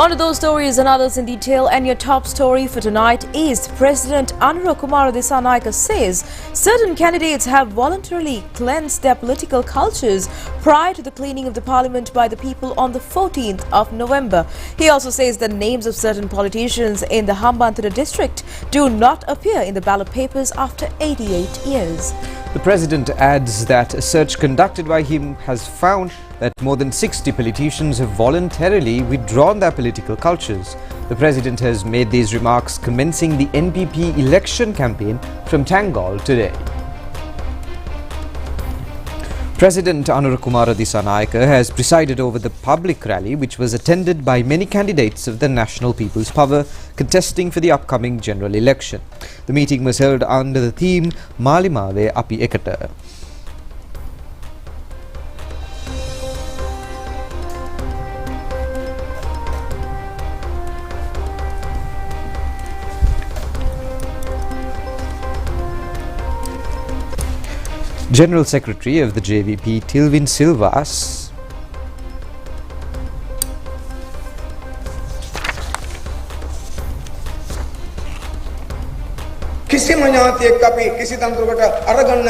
On to those stories and others in detail, and your top story for tonight is President Kumara Dissanayake says certain candidates have voluntarily cleansed their political cultures prior to the cleaning of the parliament by the people on the 14th of November. He also says the names of certain politicians in the Hambantota district do not appear in the ballot papers after 88 years. The president adds that a search conducted by him has found that more than 60 politicians have voluntarily withdrawn their political cultures. The president has made these remarks commencing the NPP election campaign from Tangal today. President Kumara Dissanayake has presided over the public rally which was attended by many candidates of the National People's Power contesting for the upcoming general election. The meeting was held under the theme Malimave Api Ekata. General Secretary of the JVP Tilvin Silvas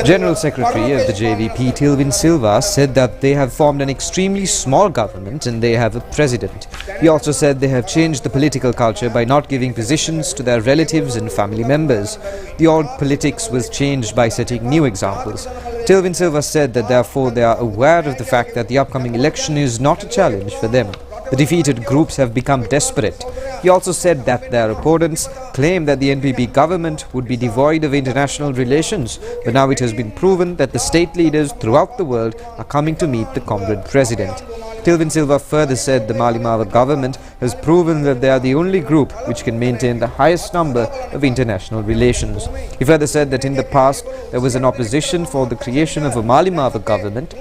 General Secretary of the JVP Tilvin Silva said that they have formed an extremely small government and they have a president. He also said they have changed the political culture by not giving positions to their relatives and family members. The old politics was changed by setting new examples. Tilvin Silva said that therefore they are aware of the fact that the upcoming election is not a challenge for them. The defeated groups have become desperate. He also said that their opponents claim that the NPP government would be devoid of international relations, but now it has been proven that the state leaders throughout the world are coming to meet the comrade president. Tilvin Silva further said the Malimava government has proven that they are the only group which can maintain the highest number of international relations. He further said that in the past there was an opposition for the creation of a Malimava government.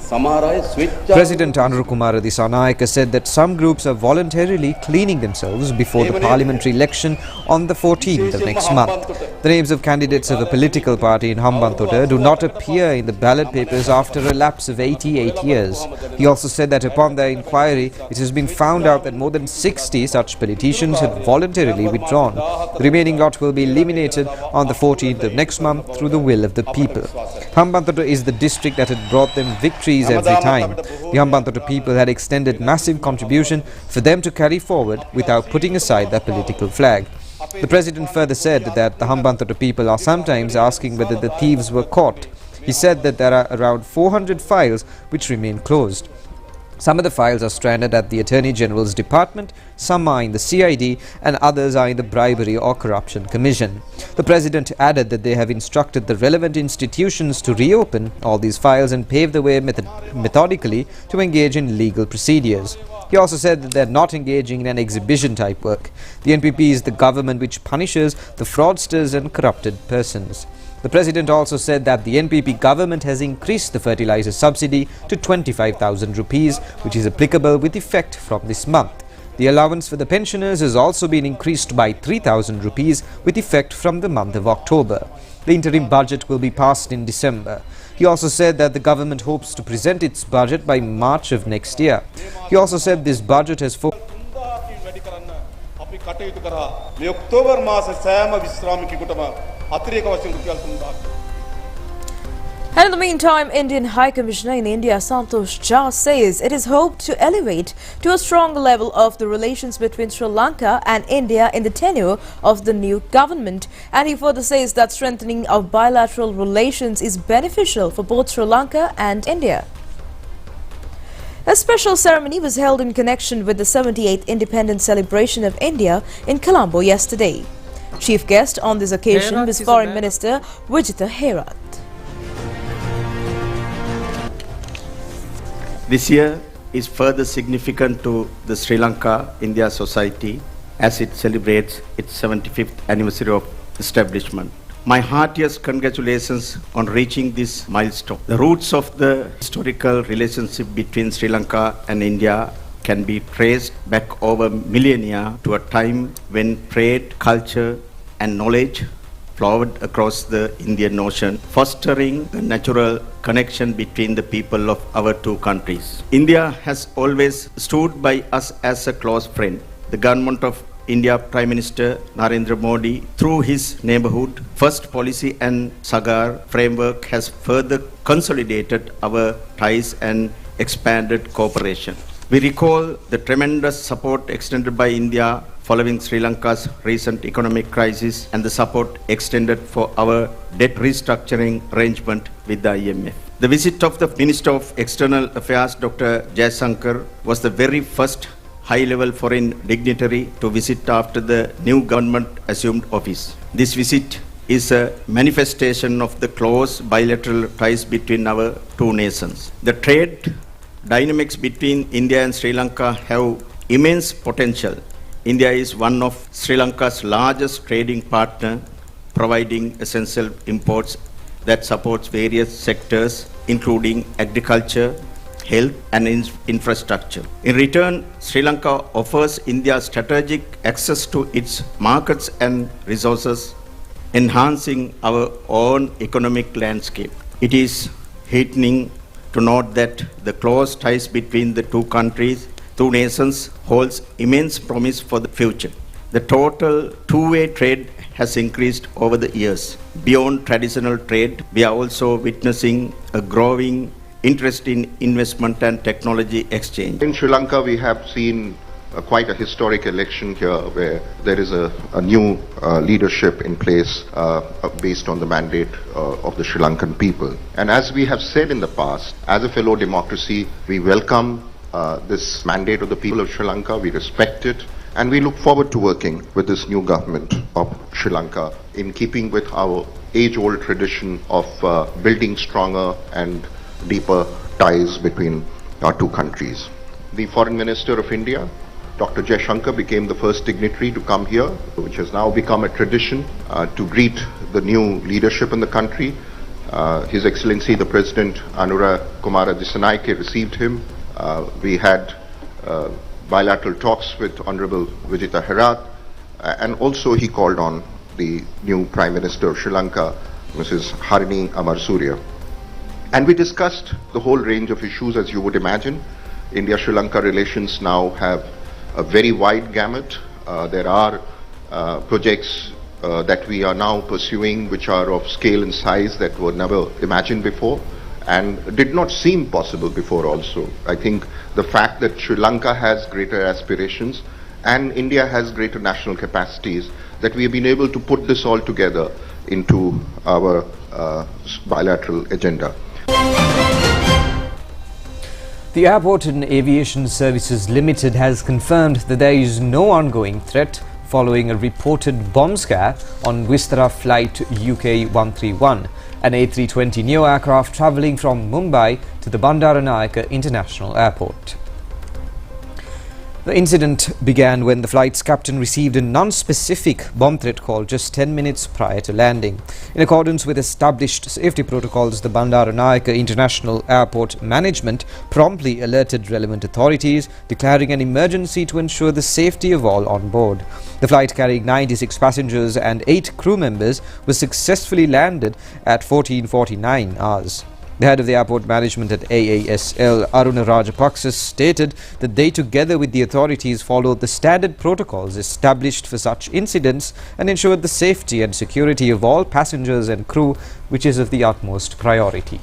President Kumara Dissanayake said that some groups are voluntarily cleaning themselves before the parliamentary election on the 14th of next month. The names of candidates of a political party in Hambantota do not appear in the ballot papers after a lapse of 88 years. He also said that upon their inquiry, it has been found out that more than 60 such politicians had voluntarily withdrawn. The remaining lot will be eliminated on the 14th of next month through the will of the people. Hambantota is the district that had brought them victories every time. The Hambantota people had extended massive contribution for them to carry forward without putting aside their political flag. The president further said that the Hambantota people are sometimes asking whether the thieves were caught. He said that there are around 400 files which remain closed. Some of the files are stranded at the Attorney General's Department, some are in the CID and others are in the Bribery or Corruption Commission. The President added that they have instructed the relevant institutions to reopen all these files and pave the way methodically to engage in legal procedures. He also said that they are not engaging in an exhibition type work. The NPP is the government which punishes the fraudsters and corrupted persons. The President also said that the NPP government has increased the fertilizer subsidy to 25,000 rupees, which is applicable with effect from this month. The allowance for the pensioners has also been increased by 3,000 rupees with effect from the month of October. The interim budget will be passed in December. He also said that the government hopes to present its budget by March of next year. He also said this budget has And in the meantime, Indian High Commissioner in India, Santosh Jha, says it is hoped to elevate to a stronger level of the relations between Sri Lanka and India in the tenure of the new government. And he further says that strengthening of bilateral relations is beneficial for both Sri Lanka and India. A special ceremony was held in connection with the 78th Independence Celebration of India in Colombo yesterday. Chief guest on this occasion was Foreign Minister Vijitha Herath. This year is further significant to the Sri Lanka-India society as it celebrates its 75th anniversary of establishment. My heartiest congratulations on reaching this milestone. The roots of the historical relationship between Sri Lanka and India can be traced back over millennia to a time when trade, culture and knowledge flowed across the Indian Ocean, fostering a natural connection between the people of our two countries. India has always stood by us as a close friend. The government of India Prime Minister Narendra Modi, through his neighborhood first policy and Sagar framework, has further consolidated our ties and expanded cooperation. We recall the tremendous support extended by India following Sri Lanka's recent economic crisis and the support extended for our debt restructuring arrangement with the IMF. The visit of the Minister of External Affairs, Dr. Jaishankar, was the very first high-level foreign dignitary to visit after the new government assumed office. This visit is a manifestation of the close bilateral ties between our two nations. The trade dynamics between India and Sri Lanka have immense potential. India is one of Sri Lanka's largest trading partner, providing essential imports that supports various sectors, including agriculture, health and infrastructure. In return, Sri Lanka offers India strategic access to its markets and resources, enhancing our own economic landscape. It is heartening to note that the close ties between the two nations holds immense promise for the future. The total two-way trade has increased over the years. Beyond traditional trade, we are also witnessing a growing interest in investment and technology exchange. In Sri Lanka, we have seen quite a historic election here where there is a new leadership in place based on the mandate of the Sri Lankan people. And as we have said in the past, as a fellow democracy, we welcome this mandate of the people of Sri Lanka, we respect it, and we look forward to working with this new government of Sri Lanka in keeping with our age-old tradition of building stronger and deeper ties between our two countries. The Foreign Minister of India, Dr. Jaishankar, became the first dignitary to come here, which has now become a tradition to greet the new leadership in the country. His Excellency the President Anura Kumara Dissanayake received him. We had bilateral talks with Honorable Vijita Herat, and also he called on the new Prime Minister of Sri Lanka, Mrs. Harini Amarsurya. And we discussed the whole range of issues, as you would imagine. India-Sri Lanka relations now have a very wide gamut. There are projects that we are now pursuing which are of scale and size that were never imagined before and did not seem possible before also. I think the fact that Sri Lanka has greater aspirations and India has greater national capacities, that we have been able to put this all together into our bilateral agenda. The Airport and Aviation Services Limited has confirmed that there is no ongoing threat following a reported bomb scare on Vistara flight UK 131, an A320neo aircraft travelling from Mumbai to the Bandaranaike International Airport. The incident began when the flight's captain received a non-specific bomb threat call just 10 minutes prior to landing. In accordance with established safety protocols, the Bandaranaike International Airport management promptly alerted relevant authorities, declaring an emergency to ensure the safety of all on board. The flight carrying 96 passengers and 8 crew members was successfully landed at 14:49 hours. The head of the airport management at AASL, Aruna Rajapaksa, stated that they, together with the authorities, followed the standard protocols established for such incidents and ensured the safety and security of all passengers and crew, which is of the utmost priority.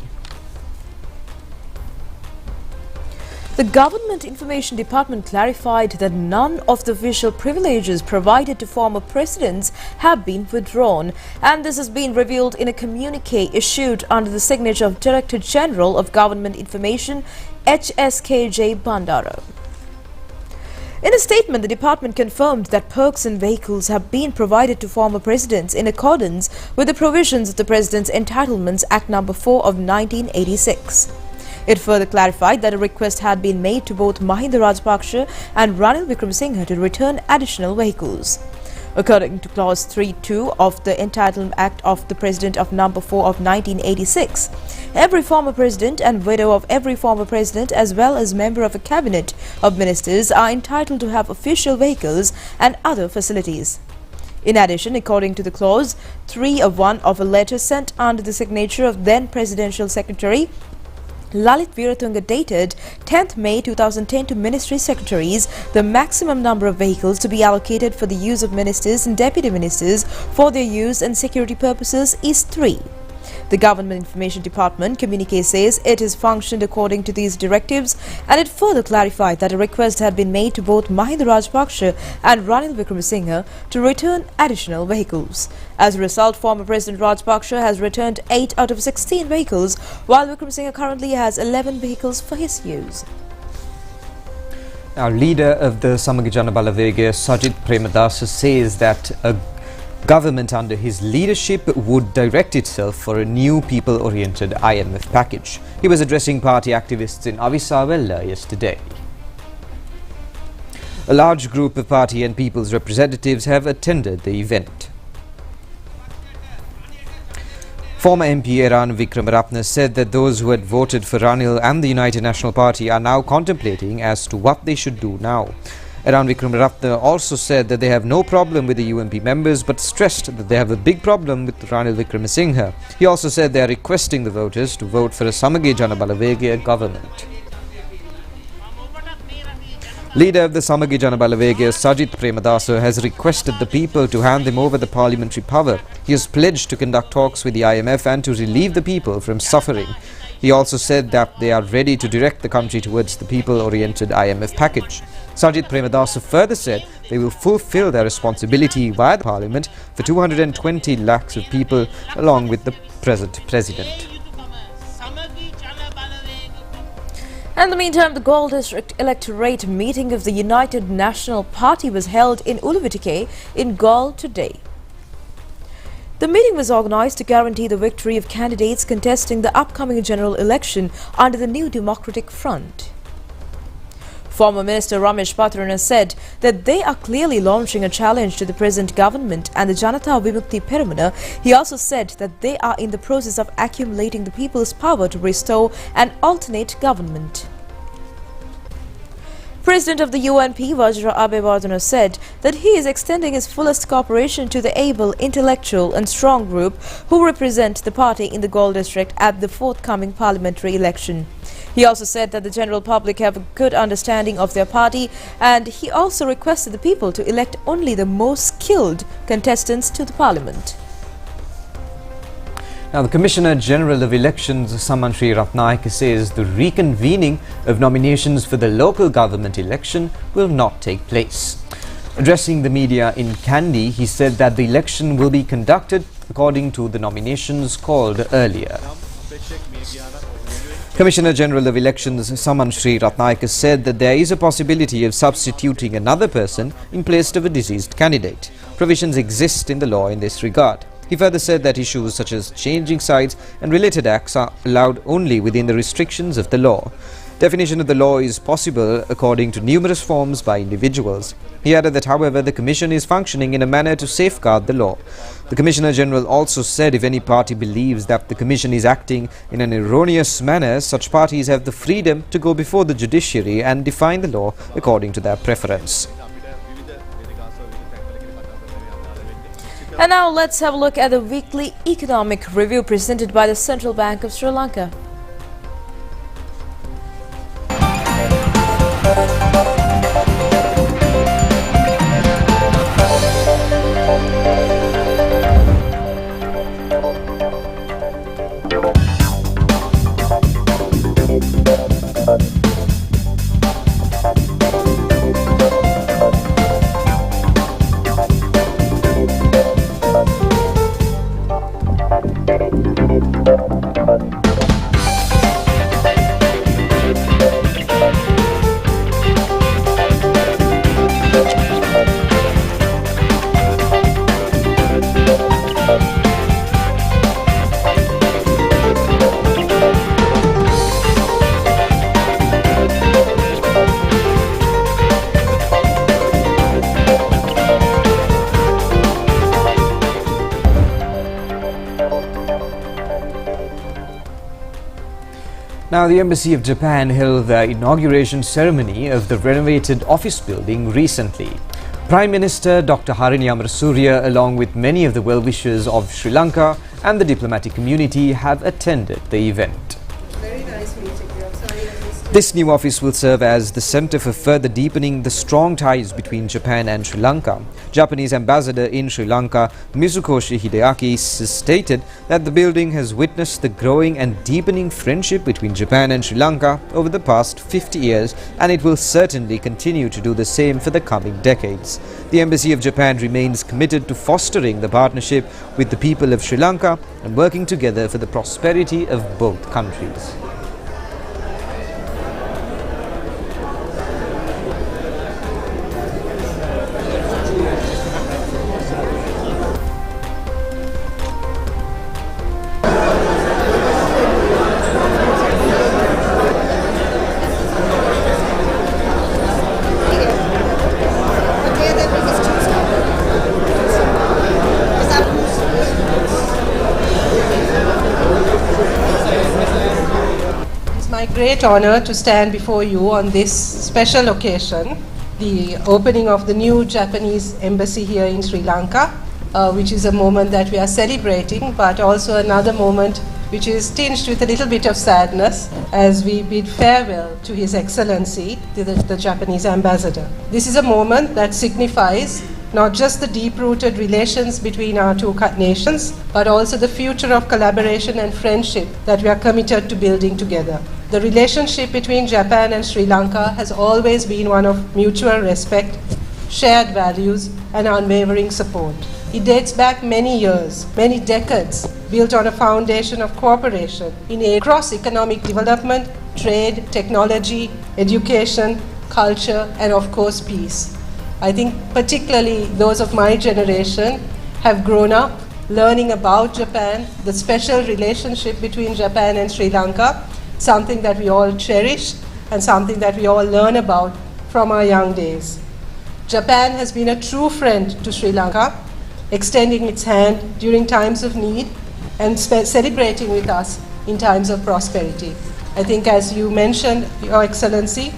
The Government Information Department clarified that none of the official privileges provided to former presidents have been withdrawn, and this has been revealed in a communique issued under the signature of Director General of Government Information, HSKJ Bandara. In a statement, the department confirmed that perks and vehicles have been provided to former presidents in accordance with the provisions of the President's Entitlements Act No. 4 of 1986. It further clarified that a request had been made to both Mahinda Rajapaksa and Ranil Wickremesinghe to return additional vehicles. According to Clause 3.2 of the Entitlement Act of the President of No. 4 of 1986, every former president and widow of every former president as well as member of a cabinet of ministers are entitled to have official vehicles and other facilities. In addition, according to the clause 3(1) of a letter sent under the signature of then Presidential Secretary Lalit Veeratunga dated 10th May 2010 to Ministry Secretaries, the maximum number of vehicles to be allocated for the use of ministers and deputy ministers for their use and security purposes is 3. The Government Information Department communique says it has functioned according to these directives, and it further clarified that a request had been made to both Mahinda Rajapaksa and Ranil Wickremesinghe to return additional vehicles. As a result, former President Rajapaksa has returned 8 out of 16 vehicles, while Wickremesinghe currently has 11 vehicles for his use. Now, leader of the Samagi Jana Balavega, Sajid Premadasa, says that a government under his leadership would direct itself for a new people-oriented IMF package. He was addressing party activists in Valala yesterday. A large group of party and people's representatives have attended the event. Former MP Ranil Wickremesinghe said that those who had voted for Ranil and the United National Party are now contemplating as to what they should do now. Ranil Wickremesinghe also said that they have no problem with the UNP members, but stressed that they have a big problem with Ranil Wickremesinghe. He also said they are requesting the voters to vote for a Samagi Jana Balavega government. Leader of the Samagi Jana Balavega, Sajid Premadasa, has requested the people to hand them over the parliamentary power. He has pledged to conduct talks with the IMF and to relieve the people from suffering. He also said that they are ready to direct the country towards the people-oriented IMF package. Sajid Premadasa further said they will fulfill their responsibility via the parliament for 220 lakhs of people along with the present president. In the meantime, the Gold District electorate meeting of the United National Party was held in Uluvatike in Galle today. The meeting was organized to guarantee the victory of candidates contesting the upcoming general election under the New Democratic Front. Former Minister Ramesh Patrana said that they are clearly launching a challenge to the present government and the Janata Vimukti Peramuna. He also said that they are in the process of accumulating the people's power to restore an alternate government. President of the UNP, Vajra Abewardena, said that he is extending his fullest cooperation to the able, intellectual and strong group who represent the party in the Gold District at the forthcoming parliamentary election. He also said that the general public have a good understanding of their party, and he also requested the people to elect only the most skilled contestants to the parliament. Now, the Commissioner General of Elections, Saman Sri Ratnayake, says the reconvening of nominations for the local government election will not take place. Addressing the media in Kandy, he said that the election will be conducted according to the nominations called earlier. Commissioner General of Elections Saman Sri Ratnayake said that there is a possibility of substituting another person in place of a deceased candidate. Provisions exist in the law in this regard. He further said that issues such as changing sides and related acts are allowed only within the restrictions of the law. Definition of the law is possible according to numerous forms by individuals. He added that, however, the Commission is functioning in a manner to safeguard the law. The Commissioner General also said if any party believes that the Commission is acting in an erroneous manner, such parties have the freedom to go before the judiciary and define the law according to their preference. And now let's have a look at the weekly economic review presented by the Central Bank of Sri Lanka. Now, the Embassy of Japan held the inauguration ceremony of the renovated office building recently. Prime Minister Dr. Harini Amarasuriya, along with many of the well-wishers of Sri Lanka and the diplomatic community, have attended the event. Very nice meeting you. I'm sorry I missed it. This new office will serve as the centre for further deepening the strong ties between Japan and Sri Lanka. Japanese ambassador in Sri Lanka, Mizukoshi Hideaki, stated that the building has witnessed the growing and deepening friendship between Japan and Sri Lanka over the past 50 years, and it will certainly continue to do the same for the coming decades. The Embassy of Japan remains committed to fostering the partnership with the people of Sri Lanka and working together for the prosperity of both countries. Great honor to stand before you on this special occasion, the opening of the new Japanese embassy here in Sri Lanka, which is a moment that we are celebrating, but also another moment which is tinged with a little bit of sadness as we bid farewell to His Excellency, the Japanese ambassador. This is a moment that signifies not just the deep-rooted relations between our two nations, but also the future of collaboration and friendship that we are committed to building together. The relationship between Japan and Sri Lanka has always been one of mutual respect, shared values, and unwavering support. It dates back many years, many decades, built on a foundation of cooperation across economic development, trade, technology, education, culture, and of course peace. I think particularly those of my generation have grown up learning about Japan, the special relationship between Japan and Sri Lanka, something that we all cherish and something that we all learn about from our young days. Japan has been a true friend to Sri Lanka, extending its hand during times of need and celebrating with us in times of prosperity. I think, as you mentioned, Your Excellency,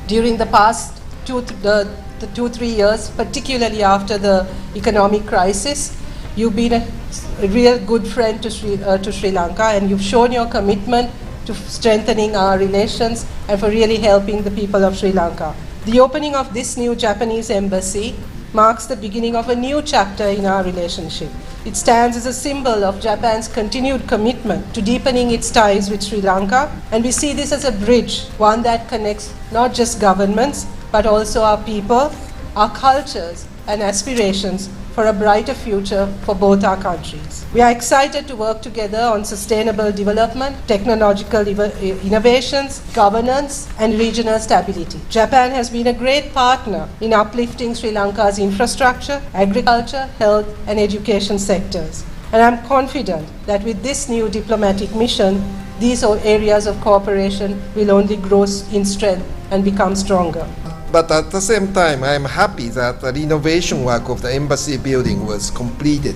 during the past 2-3 years, particularly after the economic crisis, you've been a real good friend to Sri Lanka, and you've shown your commitment to strengthening our relations and for really helping the people of Sri Lanka. The opening of this new Japanese embassy marks the beginning of a new chapter in our relationship. It stands as a symbol of Japan's continued commitment to deepening its ties with Sri Lanka, and we see this as a bridge, one that connects not just governments, but also our people, our cultures, and aspirations for a brighter future for both our countries. We are excited to work together on sustainable development, technological innovations, governance, and regional stability. Japan has been a great partner in uplifting Sri Lanka's infrastructure, agriculture, health, and education sectors. And I'm confident that with this new diplomatic mission, these areas of cooperation will only grow in strength and become stronger. But at the same time, I am happy that the renovation work of the embassy building was completed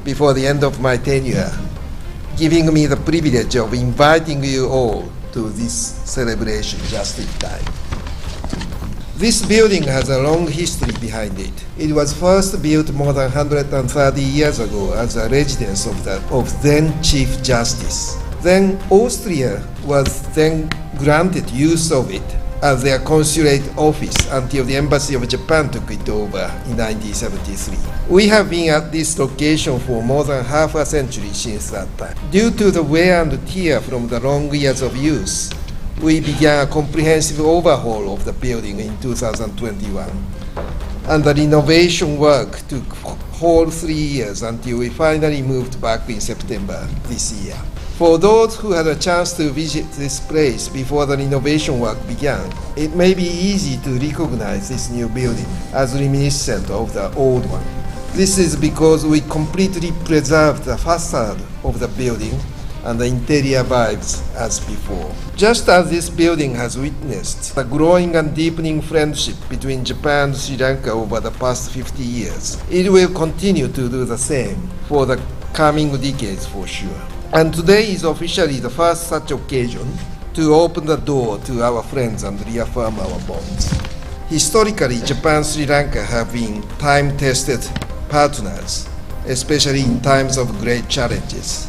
before the end of my tenure, giving me the privilege of inviting you all to this celebration just in time. This building has a long history behind it. It was first built more than 130 years ago as a residence of then Chief Justice. Then Austria was then granted use of it as their consulate office until the Embassy of Japan took it over in 1973. We have been at this location for more than half a century since that time. Due to the wear and tear from the long years of use, we began a comprehensive overhaul of the building in 2021. And the renovation work took whole 3 years until we finally moved back in September this year. For those who had a chance to visit this place before the renovation work began, it may be easy to recognize this new building as reminiscent of the old one. This is because we completely preserved the facade of the building and the interior vibes as before. Just as this building has witnessed the growing and deepening friendship between Japan and Sri Lanka over the past 50 years, it will continue to do the same for the coming decades for sure. And today is officially the first such occasion to open the door to our friends and reaffirm our bonds. Historically, Japan and Sri Lanka have been time-tested partners, especially in times of great challenges.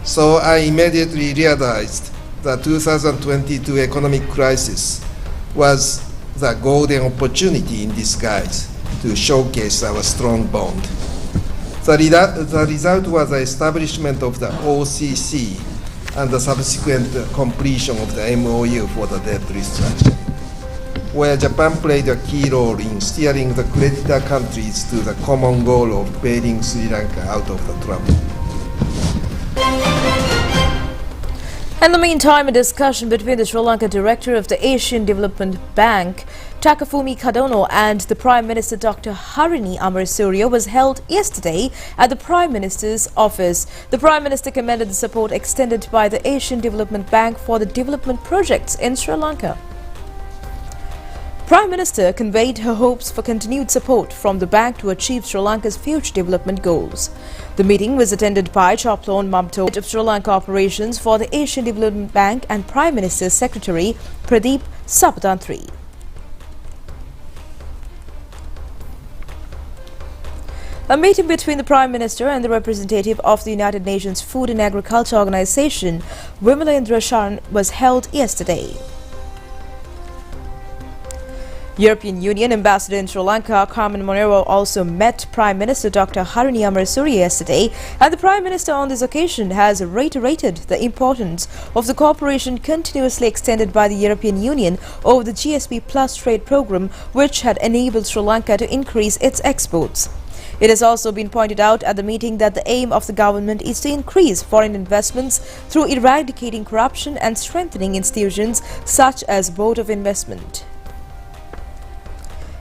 So I immediately realized the 2022 economic crisis was the golden opportunity in disguise to showcase our strong bond. The result was the establishment of the OCC and the subsequent completion of the MOU for the debt restructuring, where Japan played a key role in steering the creditor countries to the common goal of bailing Sri Lanka out of the trouble. In the meantime, a discussion between the Sri Lanka director of the Asian Development Bank, Takafumi Kadono, and the Prime Minister Dr. Harini Amarasuriya was held yesterday at the Prime Minister's office. The Prime Minister commended the support extended by the Asian Development Bank for the development projects in Sri Lanka. Prime Minister conveyed her hopes for continued support from the bank to achieve Sri Lanka's future development goals. The meeting was attended by Chaplain Mamto of Sri Lanka Operations for the Asian Development Bank and Prime Minister's Secretary Pradeep Sapatantri. A meeting between the Prime Minister and the representative of the United Nations Food and Agriculture Organization, Vimalendra Sharan, was held yesterday. European Union Ambassador in Sri Lanka, Carmen Monero, also met Prime Minister Dr. Harini Amarasuriya yesterday, and the Prime Minister on this occasion has reiterated the importance of the cooperation continuously extended by the European Union over the GSP Plus trade program, which had enabled Sri Lanka to increase its exports. It has also been pointed out at the meeting that the aim of the government is to increase foreign investments through eradicating corruption and strengthening institutions such as Board of Investment.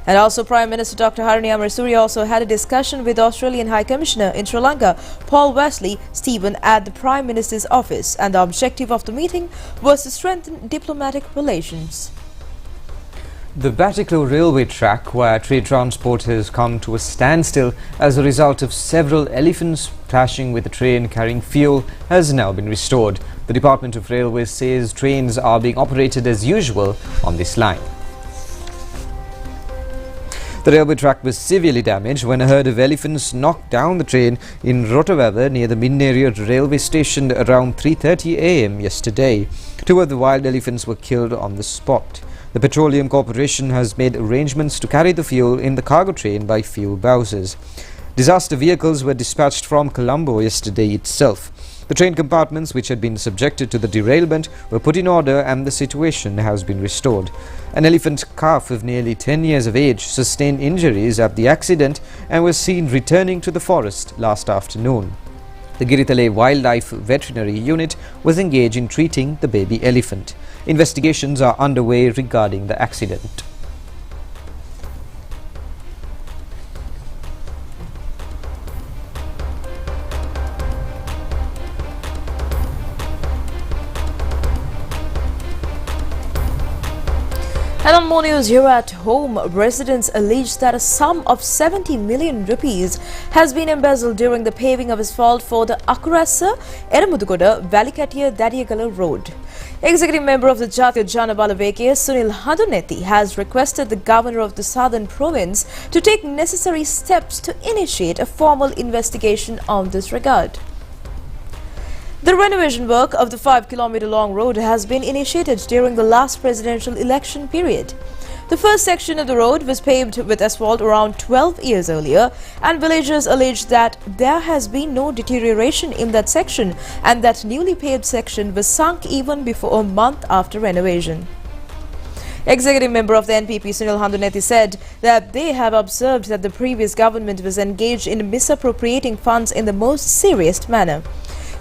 And also, Prime Minister Dr. Harini Amarasuriya also had a discussion with Australian High Commissioner in Sri Lanka, Paul Wesley Stephen, at the Prime Minister's office, and the objective of the meeting was to strengthen diplomatic relations. The Batlo railway track, where trade transport has come to a standstill as a result of several elephants clashing with a train carrying fuel, has now been restored. The Department of Railways says trains are being operated as usual on this line. The railway track was severely damaged when a herd of elephants knocked down the train in Rupavahini near the Minneria railway station around 3:30 am yesterday. 2 of the wild elephants were killed on the spot. The Petroleum Corporation has made arrangements to carry the fuel in the cargo train by fuel bowsers. Disaster vehicles were dispatched from Colombo yesterday itself. The train compartments, which had been subjected to the derailment, were put in order and the situation has been restored. An elephant calf of nearly 10 years of age sustained injuries at the accident and was seen returning to the forest last afternoon. The Giritale Wildlife Veterinary Unit was engaged in treating the baby elephant. Investigations are underway regarding the accident. And on more news here at home, residents allege that a sum of 70 million rupees has been embezzled during the paving of asphalt for the Akurasa Eramudugoda Valikatiya Dadiyagala Road. Executive member of the Jatiya Janabala Veke, Sunil Handuneti, has requested the governor of the southern province to take necessary steps to initiate a formal investigation on this regard. The renovation work of the 5-kilometer-long road has been initiated during the last presidential election period. The first section of the road was paved with asphalt around 12 years earlier, and villagers allege that there has been no deterioration in that section and that newly paved section was sunk even before a month after renovation. Executive member of the NPP Sunil Handuneti said that they have observed that the previous government was engaged in misappropriating funds in the most serious manner.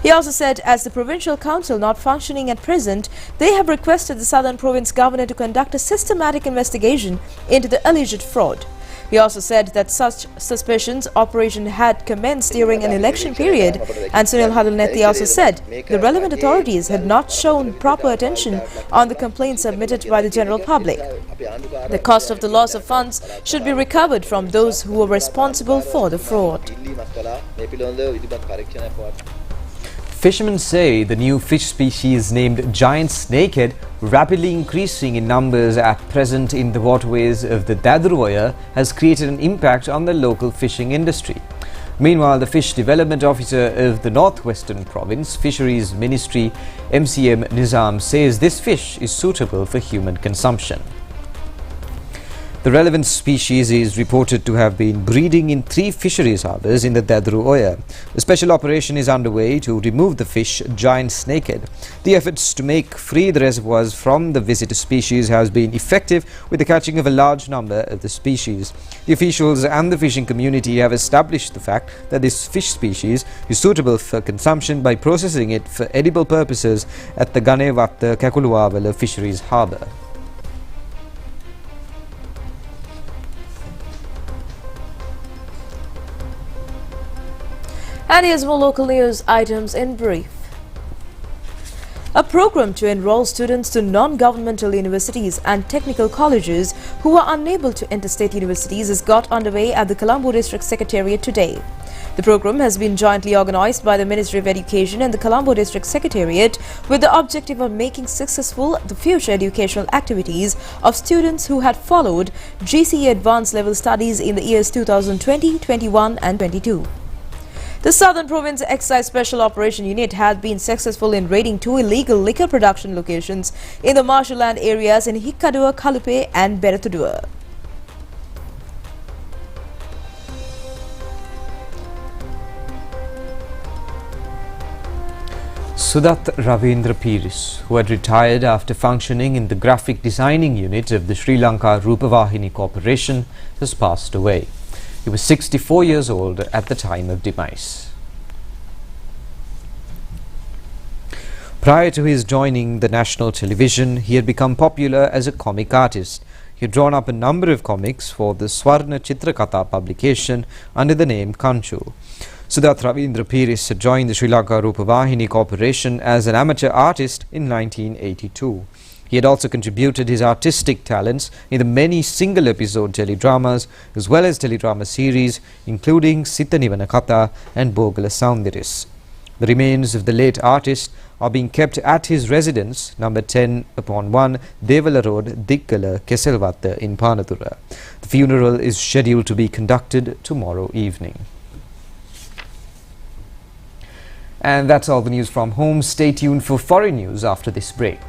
He also said, as the provincial council not functioning at present, they have requested the southern province governor to conduct a systematic investigation into the alleged fraud. He also said that such suspicions operation had commenced during an election period, and Sunil Handuneti also said the relevant authorities had not shown proper attention on the complaints submitted by the general public. The cost of the loss of funds should be recovered from those who were responsible for the fraud. Fishermen say the new fish species named giant snakehead rapidly increasing in numbers at present in the waterways of the Dadru has created an impact on the local fishing industry. Meanwhile, the Fish Development Officer of the Northwestern Province Fisheries Ministry, MCM Nizam, says this fish is suitable for human consumption. The relevant species is reported to have been breeding in 3 fisheries harbours in the Dadru Oya. A special operation is underway to remove the fish giant snakehead. The efforts to make free the reservoirs from the visitor species has been effective with the catching of a large number of the species. The officials and the fishing community have established the fact that this fish species is suitable for consumption by processing it for edible purposes at the Ganevatta Kakuluwawala Fisheries Harbour. And here's more local news items in brief. A program to enroll students to non-governmental universities and technical colleges who are unable to enter state universities has got underway at the Colombo District Secretariat today. The program has been jointly organized by the Ministry of Education and the Colombo District Secretariat with the objective of making successful the future educational activities of students who had followed GCE advanced level studies in the years 2020, 21 and 22. The Southern Province Excise Special Operation Unit had been successful in raiding 2 illegal liquor production locations in the marshland areas in Hikkadua, Kalupe and Beratudua. Sudat Ravindra Piris, who had retired after functioning in the graphic designing unit of the Sri Lanka Rupavahini Corporation, has passed away. He was 64 years old at the time of demise. Prior to his joining the national television, he had become popular as a comic artist. He had drawn up a number of comics for the Swarna Chitrakatha publication under the name Kanchu. Sudat Ravindra Piris had joined the Sri Lanka Rupavahini Corporation as an amateur artist in 1982. He had also contributed his artistic talents in the many single-episode teledramas as well as teledrama series including Sitanivana Katha and Bogala Soundiris. The remains of the late artist are being kept at his residence, number 10/1, Devala Road, Dikkala, Keselvatta in Panathura. The funeral is scheduled to be conducted tomorrow evening. And that's all the news from home. Stay tuned for foreign news after this break.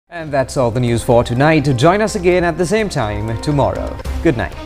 And that's all the news for tonight. Join us again at the same time tomorrow. Good night.